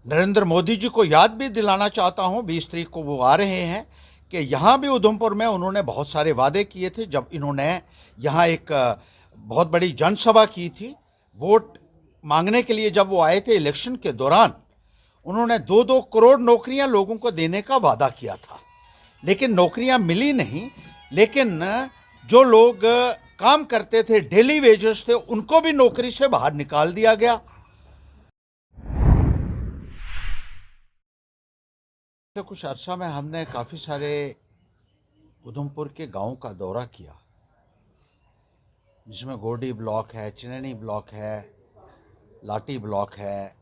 नरेंद्र मोदी जी को याद भी दिलाना चाहता हूं, 20 तारीख को वो आ रहे हैं कि यहाँ भी उधमपुर में उन्होंने बहुत सारे वादे किए थे। जब इन्होंने यहाँ एक बहुत बड़ी जनसभा की थी, वोट मांगने के लिए जब वो आए थे इलेक्शन के दौरान, उन्होंने 2-2 करोड़ नौकरियां लोगों को देने का वादा किया था, लेकिन नौकरियां मिली नहीं। लेकिन जो लोग काम करते थे, डेली वेजेस थे, उनको भी नौकरी से बाहर निकाल दिया गया। कुछ अर्सा में हमने काफ़ी सारे उधमपुर के गांव का दौरा किया, जिसमें गोडी ब्लॉक है, चिनैनी ब्लॉक है, लाटी ब्लॉक है,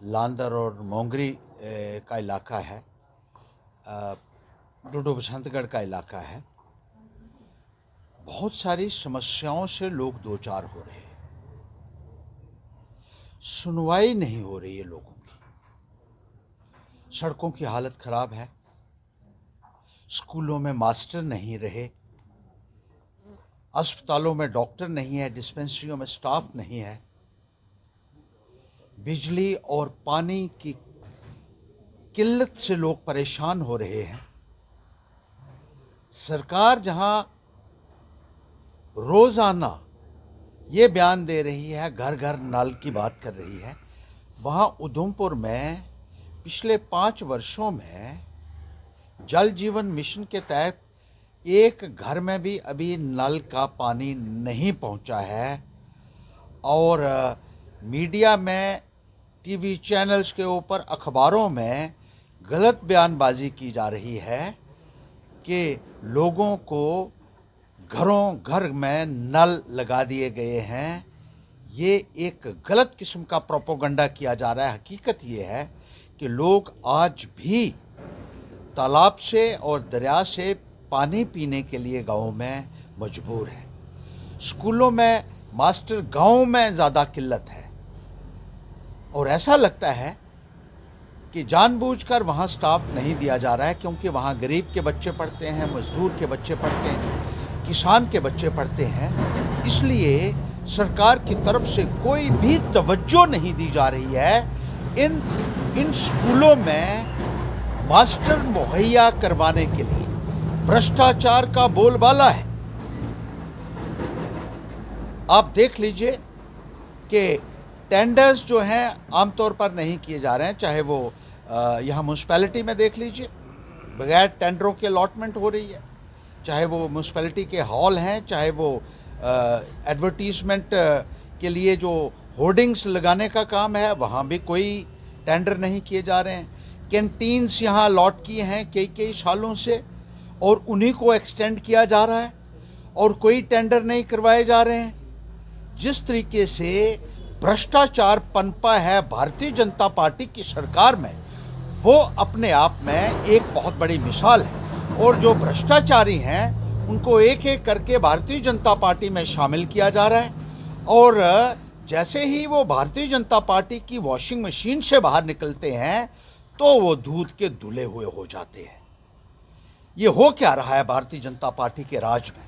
लांदर और मोंगरी का इलाका है, डूडू बसंतगढ़ का इलाका है। बहुत सारी समस्याओं से लोग दो चार हो रहे हैं, सुनवाई नहीं हो रही है लोगों की। सड़कों की हालत खराब है, स्कूलों में मास्टर नहीं रहे, अस्पतालों में डॉक्टर नहीं है, डिस्पेंसरियों में स्टाफ नहीं है, बिजली और पानी की किल्लत से लोग परेशान हो रहे हैं। सरकार जहां रोजाना ये बयान दे रही है, घर घर नल की बात कर रही है, वहां उधमपुर में पिछले 5 वर्षों में जल जीवन मिशन के तहत एक घर में भी अभी नल का पानी नहीं पहुंचा है। और मीडिया में, टीवी चैनल्स के ऊपर, अखबारों में गलत बयानबाजी की जा रही है कि लोगों को घरों घर में नल लगा दिए गए हैं। ये एक गलत किस्म का प्रोपोगंडा किया जा रहा है। हकीकत ये है कि लोग आज भी तालाब से और दरिया से पानी पीने के लिए गाँव में मजबूर हैं। स्कूलों में मास्टर गाँव में ज़्यादा किल्लत है, और ऐसा लगता है कि जानबूझकर वहाँ स्टाफ नहीं दिया जा रहा है, क्योंकि वहाँ गरीब के बच्चे पढ़ते हैं, मजदूर के बच्चे पढ़ते हैं, किसान के बच्चे पढ़ते हैं। इसलिए सरकार की तरफ से कोई भी तवज्जो नहीं दी जा रही है इन स्कूलों में मास्टर मुहैया करवाने के लिए। भ्रष्टाचार का बोलबाला है। आप देख लीजिए कि टेंडर्स जो हैं आमतौर पर नहीं किए जा रहे हैं, चाहे वो यहाँ म्यूनसिपैलिटी में देख लीजिए, बगैर टेंडरों के अलॉटमेंट हो रही है, चाहे वो म्यूनसिपैलिटी के हॉल हैं, चाहे वो एडवर्टीजमेंट के लिए जो होर्डिंग्स लगाने का काम है, वहाँ भी कोई टेंडर नहीं किए जा रहे हैं। कैंटीन्स यहाँ अलॉट किए हैं कई सालों से, और उन्हीं को एक्सटेंड किया जा रहा है, और कोई टेंडर नहीं करवाए जा रहे हैं। जिस तरीके से भ्रष्टाचार पनपा है भारतीय जनता पार्टी की सरकार में, वो अपने आप में एक बहुत बड़ी मिसाल है। और जो भ्रष्टाचारी हैं उनको एक एक करके भारतीय जनता पार्टी में शामिल किया जा रहा है, और जैसे ही वो भारतीय जनता पार्टी की वॉशिंग मशीन से बाहर निकलते हैं तो वो दूध के धुले हुए हो जाते हैं। ये हो क्या रहा है भारतीय जनता पार्टी के राज में?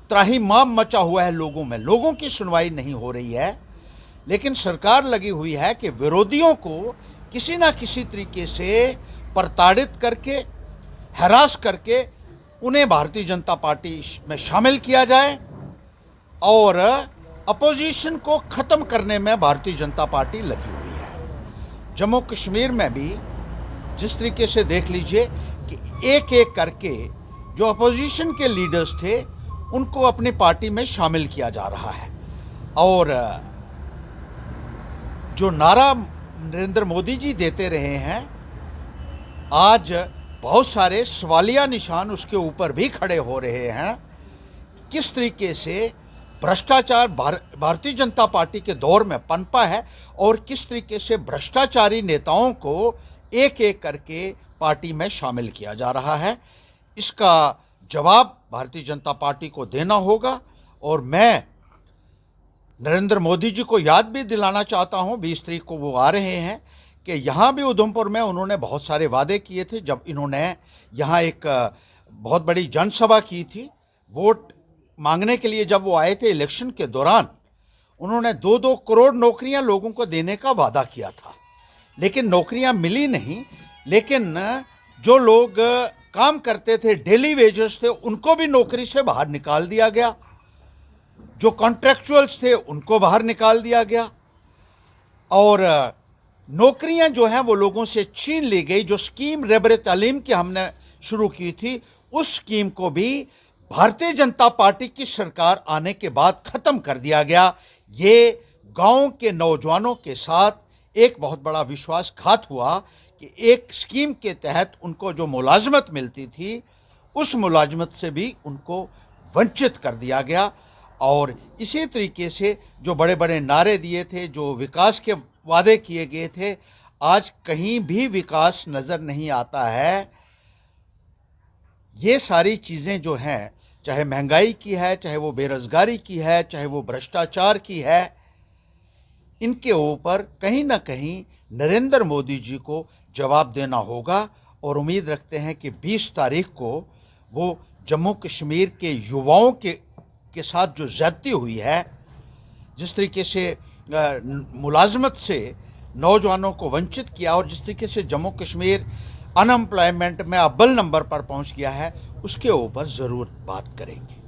त्राहिमाम मचा हुआ है लोगों में, लोगों की सुनवाई नहीं हो रही है। लेकिन सरकार लगी हुई है कि विरोधियों को किसी ना किसी तरीके से प्रताड़ित करके, हरास करके उन्हें भारतीय जनता पार्टी में शामिल किया जाए, और अपोजिशन को ख़त्म करने में भारतीय जनता पार्टी लगी हुई है। जम्मू कश्मीर में भी जिस तरीके से देख लीजिए कि एक एक करके जो अपोजिशन के लीडर्स थे उनको अपनी पार्टी में शामिल किया जा रहा है, और जो नारा नरेंद्र मोदी जी देते रहे हैं, आज बहुत सारे सवालिया निशान उसके ऊपर भी खड़े हो रहे हैं। किस तरीके से भ्रष्टाचार भारतीय जनता पार्टी के दौर में पनपा है, और किस तरीके से भ्रष्टाचारी नेताओं को एक एक करके पार्टी में शामिल किया जा रहा है। इसका जवाब भारतीय जनता पार्टी को देना होगा। और मैं नरेंद्र मोदी जी को याद भी दिलाना चाहता हूं, 20 तारीख को वो आ रहे हैं, कि यहाँ भी उधमपुर में उन्होंने बहुत सारे वादे किए थे। जब इन्होंने यहाँ एक बहुत बड़ी जनसभा की थी, वोट मांगने के लिए जब वो आए थे इलेक्शन के दौरान, उन्होंने 2-2 करोड़ नौकरियां लोगों को देने का वादा किया था, लेकिन नौकरियां मिली नहीं। लेकिन जो लोग काम करते थे, डेली वेजेस थे, उनको भी नौकरी से बाहर निकाल दिया गया। जो कॉन्ट्रैक्चुअल्स थे उनको बाहर निकाल दिया गया और नौकरियां जो हैं वो लोगों से छीन ली गई। जो स्कीम रहबर तालीम की हमने शुरू की थी, उस स्कीम को भी भारतीय जनता पार्टी की सरकार आने के बाद खत्म कर दिया गया। ये गांव के नौजवानों के साथ एक बहुत बड़ा विश्वासघात हुआ कि एक स्कीम के तहत उनको जो मुलाजमत मिलती थी, उस मुलाजमत से भी उनको वंचित कर दिया गया। और इसी तरीके से जो बड़े बड़े नारे दिए थे, जो विकास के वादे किए गए थे, आज कहीं भी विकास नज़र नहीं आता है। ये सारी चीज़ें जो हैं, चाहे महंगाई की है, चाहे वो बेरोजगारी की है, चाहे वो भ्रष्टाचार की है, इनके ऊपर कहीं ना कहीं नरेंद्र मोदी जी को जवाब देना होगा। और उम्मीद रखते हैं कि 20 तारीख को वो जम्मू कश्मीर के युवाओं के साथ जो ज्यादती हुई है, जिस तरीके से मुलाजमत से नौजवानों को वंचित किया और जिस तरीके से जम्मू कश्मीर अनएम्प्लॉयमेंट में अव्वल नंबर पर पहुंच गया है, उसके ऊपर ज़रूर बात करेंगे।